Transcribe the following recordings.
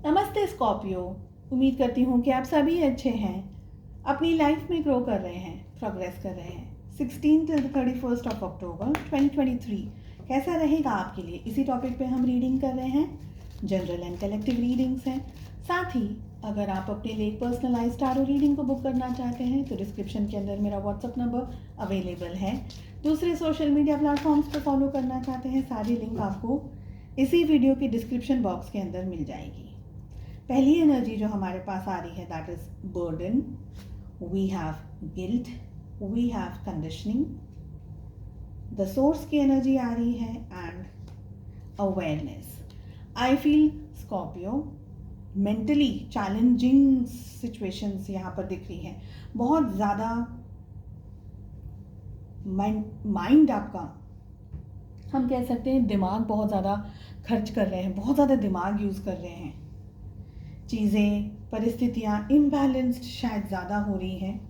नमस्ते स्कॉर्पियो। उम्मीद करती हूँ कि आप सभी अच्छे हैं, अपनी लाइफ में ग्रो कर रहे हैं, प्रोग्रेस कर रहे हैं। 16 till 31 ऑफ अक्टूबर 2023 कैसा रहेगा आपके लिए, इसी टॉपिक पे हम रीडिंग कर रहे हैं। जनरल एंड कलेक्टिव रीडिंग्स हैं। साथ ही अगर आप अपने लिए पर्सनलाइज टारो रीडिंग को बुक करना चाहते हैं तो डिस्क्रिप्शन के अंदर मेरा व्हाट्सअप नंबर अवेलेबल है। दूसरे सोशल मीडिया प्लेटफॉर्म्स पर फॉलो करना चाहते हैं, सारी लिंक आपको इसी वीडियो के डिस्क्रिप्शन बॉक्स के अंदर मिल जाएगी। पहली एनर्जी जो हमारे पास आ रही है that is burden, we have guilt, we have conditioning. The source की एनर्जी आ रही है and awareness. I feel Scorpio mentally challenging situations यहाँ पर दिख रही हैं। बहुत ज़्यादा माइंड आपका, हम कह सकते हैं दिमाग बहुत ज़्यादा खर्च कर रहे हैं, बहुत ज़्यादा दिमाग यूज़ कर रहे हैं। चीज़ें, परिस्थितियाँ इम्बैलेंस्ड शायद ज़्यादा हो रही हैं।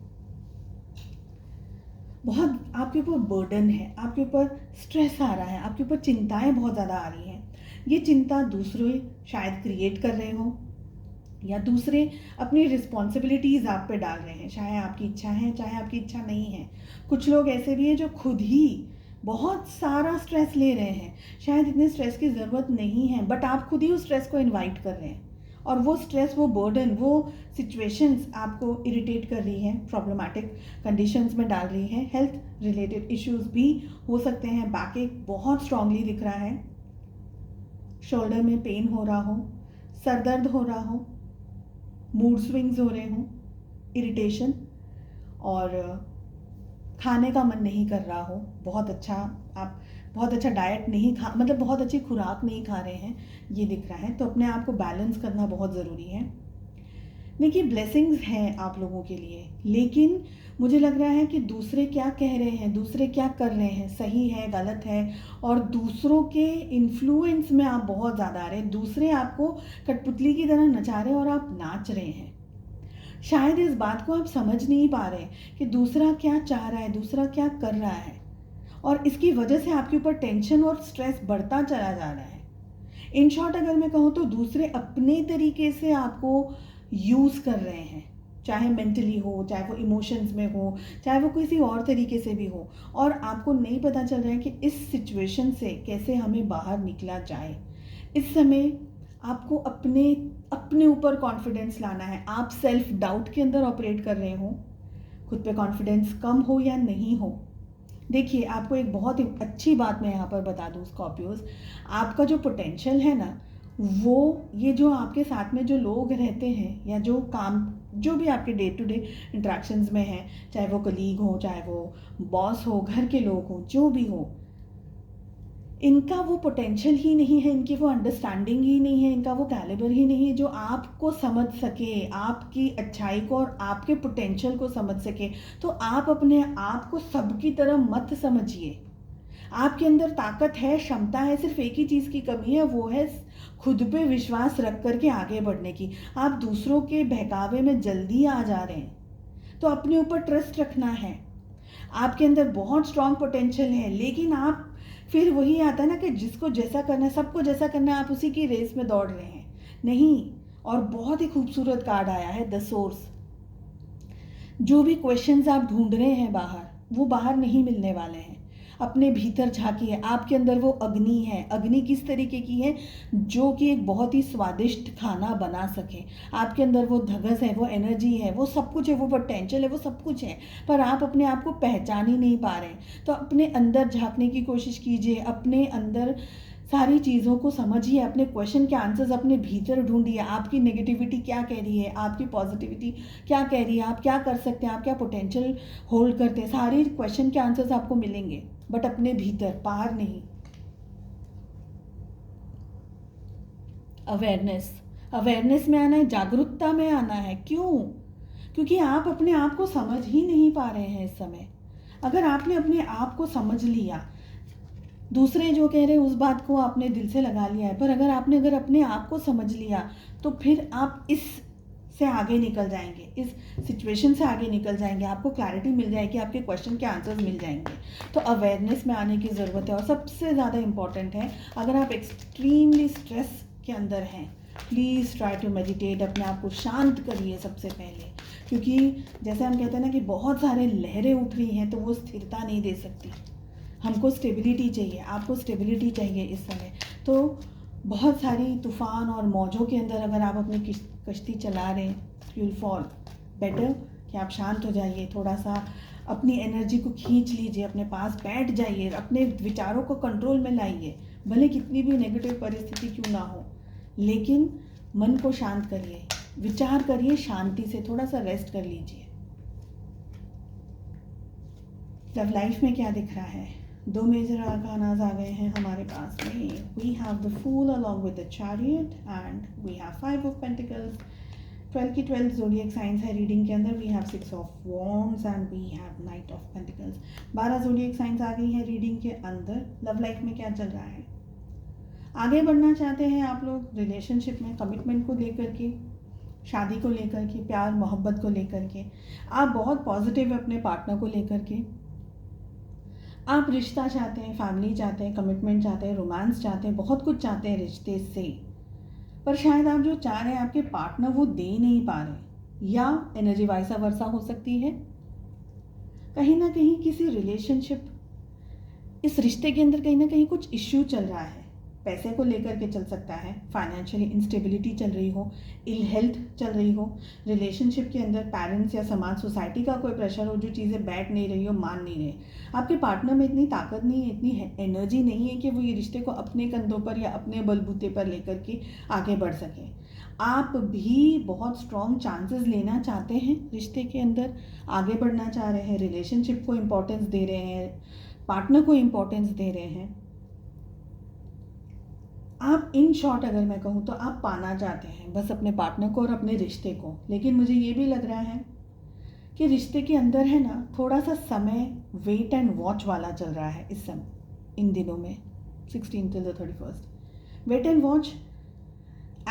बहुत आपके ऊपर बर्डन है, आपके ऊपर स्ट्रेस आ रहा है, आपके ऊपर चिंताएं बहुत ज़्यादा आ रही हैं। ये चिंता दूसरे शायद क्रिएट कर रहे हो या दूसरे अपनी रिस्पॉन्सिबिलिटीज़ आप पे डाल रहे हैं, चाहे आपकी इच्छा है चाहे आपकी इच्छा नहीं है। कुछ लोग ऐसे भी हैं जो खुद ही बहुत सारा स्ट्रेस ले रहे हैं, शायद इतने स्ट्रेस की ज़रूरत नहीं है, बट आप खुद ही उस स्ट्रेस को इन्वाइट कर रहे हैं। और वो स्ट्रेस, वो बर्डन, वो सिचुएशंस आपको इरिटेट कर रही हैं, प्रॉब्लमेटिक कंडीशंस में डाल रही हैं। हेल्थ रिलेटेड इश्यूज भी हो सकते हैं। बैक एक बहुत स्ट्रांगली दिख रहा है, शोल्डर में पेन हो रहा हो, सर दर्द हो रहा हो, मूड स्विंग्स हो रहे हों, इरिटेशन, और खाने का मन नहीं कर रहा हो। आप बहुत अच्छा डाइट नहीं खा, मतलब बहुत अच्छी खुराक नहीं खा रहे हैं, ये दिख रहा है। तो अपने आप को बैलेंस करना बहुत ज़रूरी है। देखिए, ब्लेसिंग्स हैं आप लोगों के लिए, लेकिन मुझे लग रहा है कि दूसरे क्या कह रहे हैं, दूसरे क्या कर रहे हैं, सही है गलत है, और दूसरों के इन्फ्लुएंस में आप बहुत ज़्यादा आ रहे हैं। दूसरे आपको कठपुतली की तरह नचा रहे हैं और आप नाच रहे हैं। शायद इस बात को आप समझ नहीं पा रहे कि दूसरा क्या चाह रहा है, दूसरा क्या कर रहा है, और इसकी वजह से आपके ऊपर टेंशन और स्ट्रेस बढ़ता चला जा रहा है। इन शॉर्ट अगर मैं कहूँ तो दूसरे अपने तरीके से आपको यूज़ कर रहे हैं, चाहे मेंटली हो, चाहे वो इमोशंस में हो, चाहे वो किसी और तरीके से भी हो, और आपको नहीं पता चल रहा है कि इस सिचुएशन से कैसे हमें बाहर निकला जाए। इस समय आपको अपने ऊपर कॉन्फिडेंस लाना है। आप सेल्फ डाउट के अंदर ऑपरेट कर रहे हो, खुद पे कॉन्फिडेंस कम हो या नहीं हो। देखिए, आपको एक बहुत ही अच्छी बात मैं यहाँ पर बता दूँ स्कॉर्पियोज, आपका जो पोटेंशियल है ना, वो ये जो आपके साथ में जो लोग रहते हैं या जो काम, जो भी आपके डे टू डे इंट्रैक्शंस में हैं, चाहे वो कलीग हो, चाहे वो बॉस हो, घर के लोग हो, जो भी हो, इनका वो पोटेंशियल ही नहीं है, इनकी वो अंडरस्टैंडिंग ही नहीं है, इनका वो कैलिबर ही नहीं है जो आपको समझ सके, आपकी अच्छाई को और आपके पोटेंशियल को समझ सके। तो आप अपने आप को सबकी तरह मत समझिए। आपके अंदर ताकत है, क्षमता है, सिर्फ एक ही चीज़ की कमी है, वो है खुद पे विश्वास रख करके आगे बढ़ने की। आप दूसरों के बहकावे में जल्दी आ जा रहे हैं, तो अपने ऊपर ट्रस्ट रखना है। आपके अंदर बहुत स्ट्रांग पोटेंशियल है, लेकिन आप फिर वही आता है ना कि जिसको जैसा करना है, सबको जैसा करना है, आप उसी की रेस में दौड़ रहे हैं। नहीं। और बहुत ही खूबसूरत कार्ड आया है द सोर्स। जो भी क्वेश्चंस आप ढूंढ रहे हैं बाहर, वो बाहर नहीं मिलने वाले हैं। अपने भीतर झांकिए, आपके अंदर वो अग्नि है। अग्नि किस तरीके की है? जो कि एक बहुत ही स्वादिष्ट खाना बना सके। आपके अंदर वो धगस है, वो एनर्जी है, वो सब कुछ है, वो पोटेंशियल है, वो सब कुछ है, पर आप अपने आप को पहचान ही नहीं पा रहे। तो अपने अंदर झांकने की कोशिश कीजिए, अपने अंदर सारी चीज़ों को समझिए, अपने क्वेश्चन के आंसर्स अपने भीतर ढूंढिए। आपकी नेगेटिविटी क्या कह रही है, आपकी पॉजिटिविटी क्या कह रही है, आप क्या कर सकते हैं, आप क्या पोटेंशियल होल्ड करते हैं, सारे क्वेश्चन के आंसर्स आपको मिलेंगे, बट अपने भीतर, बाहर नहीं। अवेयरनेस में आना है, जागरूकता में आना है। क्यों? क्योंकि आप अपने आप को समझ ही नहीं पा रहे हैं इस समय। अगर आपने अपने आप को समझ लिया, दूसरे जो कह रहे हैं उस बात को आपने दिल से लगा लिया है, पर अगर अपने आप को समझ लिया, तो फिर आप इस से आगे निकल जाएंगे, इस सिचुएशन से आगे निकल जाएंगे। आपको क्लैरिटी मिल जाएगी, आपके क्वेश्चन के आंसर्स मिल जाएंगे। तो अवेयरनेस में आने की ज़रूरत है। और सबसे ज़्यादा इम्पॉर्टेंट है, अगर आप एक्सट्रीमली स्ट्रेस के अंदर हैं, प्लीज़ ट्राई टू मेडिटेट, अपने आप को शांत करिए सबसे पहले, क्योंकि जैसे हम कहते हैं ना कि बहुत सारे लहरें उठ रही हैं तो वो स्थिरता नहीं दे सकती। हमको स्टेबिलिटी चाहिए, आपको स्टेबिलिटी चाहिए इस समय। तो बहुत सारी तूफ़ान और मौजों के अंदर अगर आप अपनी कश्ती चला रहे हैं, यू विल फॉल। बेटर कि आप शांत हो जाइए, थोड़ा सा अपनी एनर्जी को खींच लीजिए, अपने पास बैठ जाइए, अपने विचारों को कंट्रोल में लाइए, भले कितनी भी नेगेटिव परिस्थिति क्यों ना हो, लेकिन मन को शांत करिए, विचार करिए शांति से, थोड़ा सा रेस्ट कर लीजिए। लव लाइफ में क्या दिख रहा है? 2 मेजर आर्कानास आ गए हैं हमारे पास में। We have the fool along with the chariot and we have 5 of pentacles. 12 की 12 ज़ोडिएक साइंस है रीडिंग के अंदर। We have 6 of wands and we have knight of pentacles. 12 zodiac signs आ गई हैं रीडिंग के अंदर। लव लाइफ में क्या चल रहा है? आगे बढ़ना चाहते हैं आप लोग रिलेशनशिप में, कमिटमेंट को लेकर के, शादी को लेकर के, प्यार मोहब्बत को लेकर के। आप बहुत पॉजिटिव है अपने पार्टनर को लेकर के। आप रिश्ता चाहते हैं, फैमिली चाहते हैं, कमिटमेंट चाहते हैं, रोमांस चाहते हैं, बहुत कुछ चाहते हैं रिश्ते से, पर शायद आप जो चाह रहे हैं आपके पार्टनर वो दे नहीं पा रहे, या एनर्जी वाइसा वर्सा हो सकती है। कहीं ना कहीं किसी रिलेशनशिप, इस रिश्ते के अंदर कहीं ना कहीं कुछ इश्यू चल रहा है। पैसे को लेकर के चल सकता है, फाइनेंशियली इंस्टेबिलिटी चल रही हो, इल हेल्थ चल रही हो, रिलेशनशिप के अंदर पेरेंट्स या समाज सोसाइटी का कोई प्रेशर हो, जो चीज़ें बैठ नहीं रही हो, मान नहीं रहे। आपके पार्टनर में इतनी ताकत नहीं है, इतनी एनर्जी नहीं है कि वो ये रिश्ते को अपने कंधों पर या अपने बलबूते पर लेकर के आगे बढ़ सकें। आप भी बहुत स्ट्रॉन्ग चांसेस लेना चाहते हैं, रिश्ते के अंदर आगे बढ़ना चाह रहे हैं, रिलेशनशिप को इम्पोर्टेंस दे रहे हैं, पार्टनर को इम्पोर्टेंस दे रहे हैं। आप इन शॉर्ट अगर मैं कहूँ तो आप पाना चाहते हैं बस अपने पार्टनर को और अपने रिश्ते को। लेकिन मुझे ये भी लग रहा है कि रिश्ते के अंदर है ना, थोड़ा सा समय वेट एंड वॉच वाला चल रहा है इस समय, इन दिनों में 16 till the 31st। Wait and watch,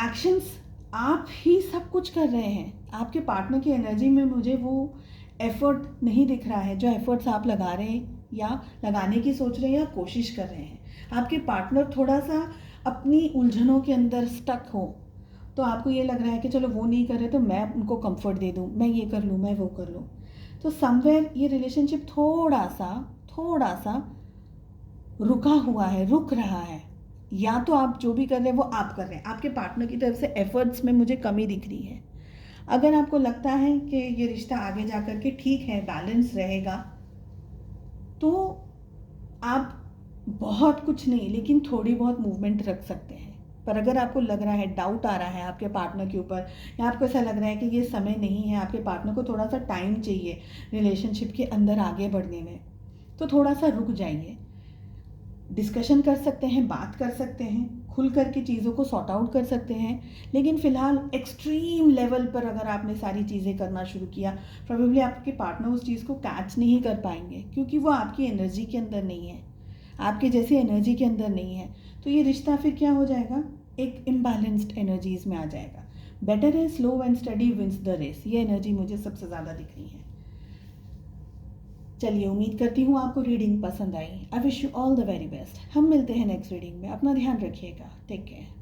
actions आप ही सब कुछ कर रहे हैं। आपके पार्टनर की एनर्जी में मुझे वो एफर्ट नहीं दिख रहा है, जो एफर्ट्स आप लगा रहे हैं या लगाने की सोच रहे हैं या कोशिश कर रहे हैं। आपके पार्टनर थोड़ा सा अपनी उलझनों के अंदर स्टक हो, तो आपको ये लग रहा है कि चलो वो नहीं कर रहे तो मैं उनको कंफर्ट दे दूँ, मैं ये कर लूँ, मैं वो कर लूँ। तो समवेयर ये रिलेशनशिप थोड़ा सा रुका हुआ है, रुक रहा है। या तो आप जो भी कर रहे हैं वो आप कर रहे हैं, आपके पार्टनर की तरफ से एफर्ट्स में मुझे कमी दिख रही है। अगर आपको लगता है कि ये रिश्ता आगे जा कर के ठीक है, बैलेंस रहेगा, तो आप बहुत कुछ नहीं लेकिन थोड़ी बहुत मूवमेंट रख सकते हैं। पर अगर आपको लग रहा है, डाउट आ रहा है आपके पार्टनर के ऊपर, या आपको ऐसा लग रहा है कि ये समय नहीं है, आपके पार्टनर को थोड़ा सा टाइम चाहिए रिलेशनशिप के अंदर आगे बढ़ने में, तो थोड़ा सा रुक जाइए। डिस्कशन कर सकते हैं, बात कर सकते हैं, खुल करके चीज़ों को सॉर्ट आउट कर सकते हैं। लेकिन फ़िलहाल एक्सट्रीम लेवल पर अगर आपने सारी चीज़ें करना शुरू किया, प्रोबेबली आपके पार्टनर उस चीज़ को कैच नहीं कर पाएंगे, क्योंकि वो आपकी एनर्जी के अंदर नहीं है, आपके जैसी एनर्जी के अंदर नहीं है। तो ये रिश्ता फिर क्या हो जाएगा, एक इम्बैलेंस्ड एनर्जीज में आ जाएगा। बेटर है slow and steady wins the race, ये एनर्जी मुझे सबसे ज़्यादा दिख रही है। चलिए, उम्मीद करती हूँ आपको रीडिंग पसंद आई। I wish you all the very best. हम मिलते हैं नेक्स्ट रीडिंग में। अपना ध्यान रखिएगा। Take care.